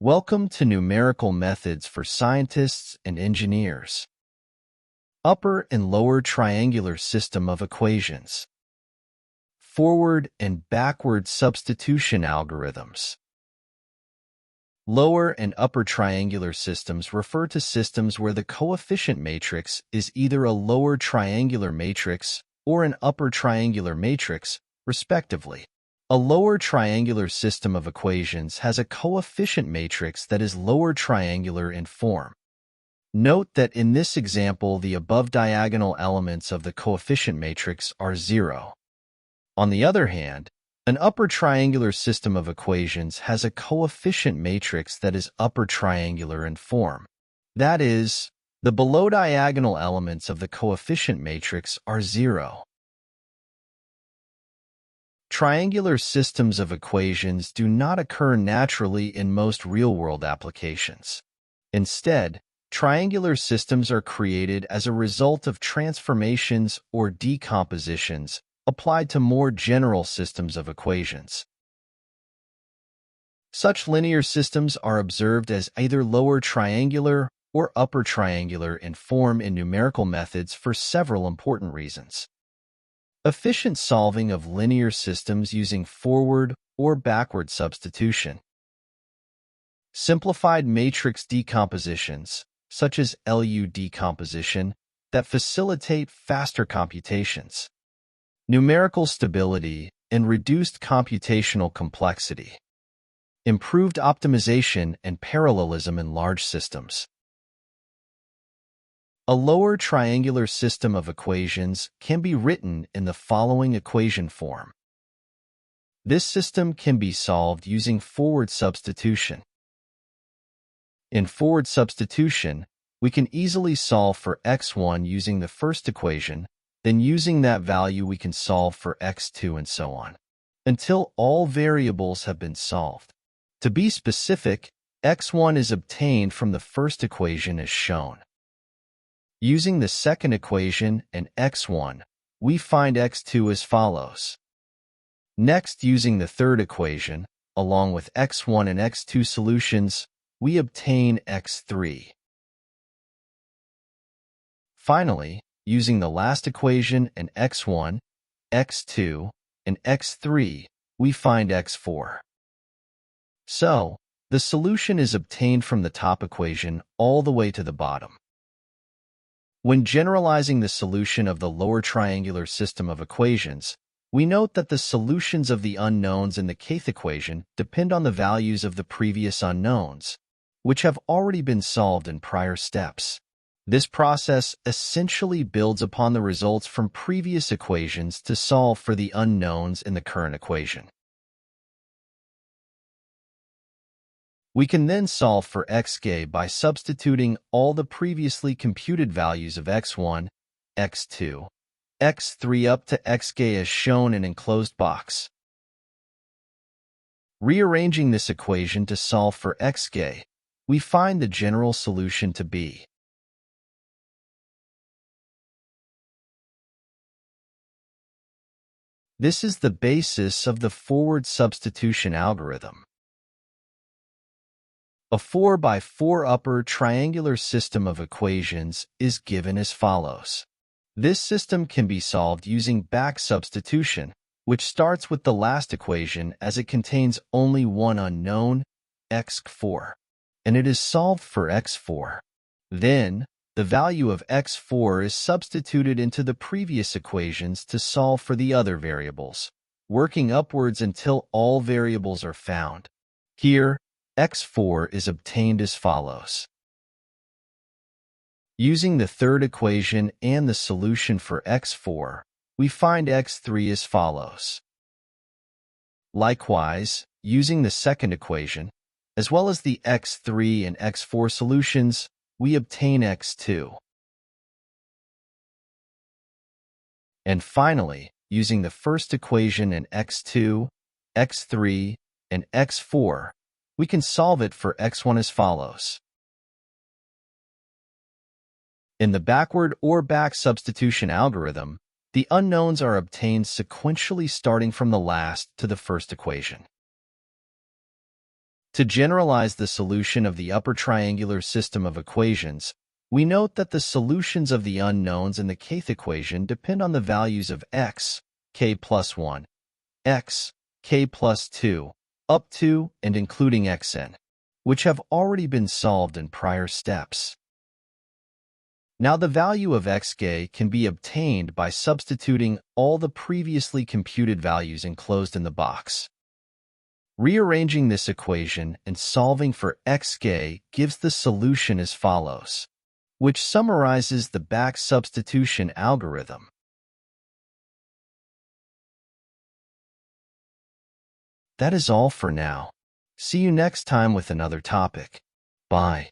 Welcome to Numerical Methods for Scientists and Engineers. Upper and lower triangular system of equations. Forward and backward substitution algorithms. Lower and upper triangular systems refer to systems where the coefficient matrix is either a lower triangular matrix or an upper triangular matrix, respectively. A lower triangular system of equations has a coefficient matrix that is lower triangular in form. Note that in this example, the above diagonal elements of the coefficient matrix are 0. On the other hand, an upper triangular system of equations has a coefficient matrix that is upper triangular in form. That is, the below diagonal elements of the coefficient matrix are 0. Triangular systems of equations do not occur naturally in most real-world applications. Instead, triangular systems are created as a result of transformations or decompositions applied to more general systems of equations. Such linear systems are observed as either lower triangular or upper triangular in form in numerical methods for several important reasons. Efficient solving of linear systems using forward or backward substitution. Simplified matrix decompositions, such as LU decomposition, that facilitate faster computations. Numerical stability and reduced computational complexity. Improved optimization and parallelism in large systems. A lower triangular system of equations can be written in the following equation form. This system can be solved using forward substitution. In forward substitution, we can easily solve for x1 using the first equation, then using that value we can solve for x2 and so on, until all variables have been solved. To be specific, x1 is obtained from the first equation as shown. Using the second equation and x1, we find x2 as follows. Next, using the third equation, along with x1 and x2 solutions, we obtain x3. Finally, using the last equation and x1, x2, and x3, we find x4. So, the solution is obtained from the top equation all the way to the bottom. When generalizing the solution of the lower triangular system of equations, we note that the solutions of the unknowns in the kth equation depend on the values of the previous unknowns, which have already been solved in prior steps. This process essentially builds upon the results from previous equations to solve for the unknowns in the current equation. We can then solve for xk by substituting all the previously computed values of x1, x2, x3 up to xk as shown in enclosed box. Rearranging this equation to solve for xk, we find the general solution to be This is the basis of the forward substitution algorithm. A 4 by 4 upper triangular system of equations is given as follows. This system can be solved using back substitution, which starts with the last equation as it contains only one unknown, x4, and it is solved for x4. Then, the value of x4 is substituted into the previous equations to solve for the other variables, working upwards until all variables are found. Here, x4 is obtained as follows. Using the third equation and the solution for x4, we find x3 as follows. Likewise, using the second equation, as well as the x3 and x4 solutions, we obtain x2. And finally, using the first equation and x2, x3, and x4, we can solve it for x1 as follows. In the backward or back substitution algorithm, the unknowns are obtained sequentially starting from the last to the first equation. To generalize the solution of the upper triangular system of equations, we note that the solutions of the unknowns in the kth equation depend on the values of x, k plus 1, x, k plus 2, up to and including xn, which have already been solved in prior steps. Now the value of xk can be obtained by substituting all the previously computed values enclosed in the box. Rearranging this equation and solving for xk gives the solution as follows, which summarizes the back substitution algorithm. That is all for now. See you next time with another topic. Bye.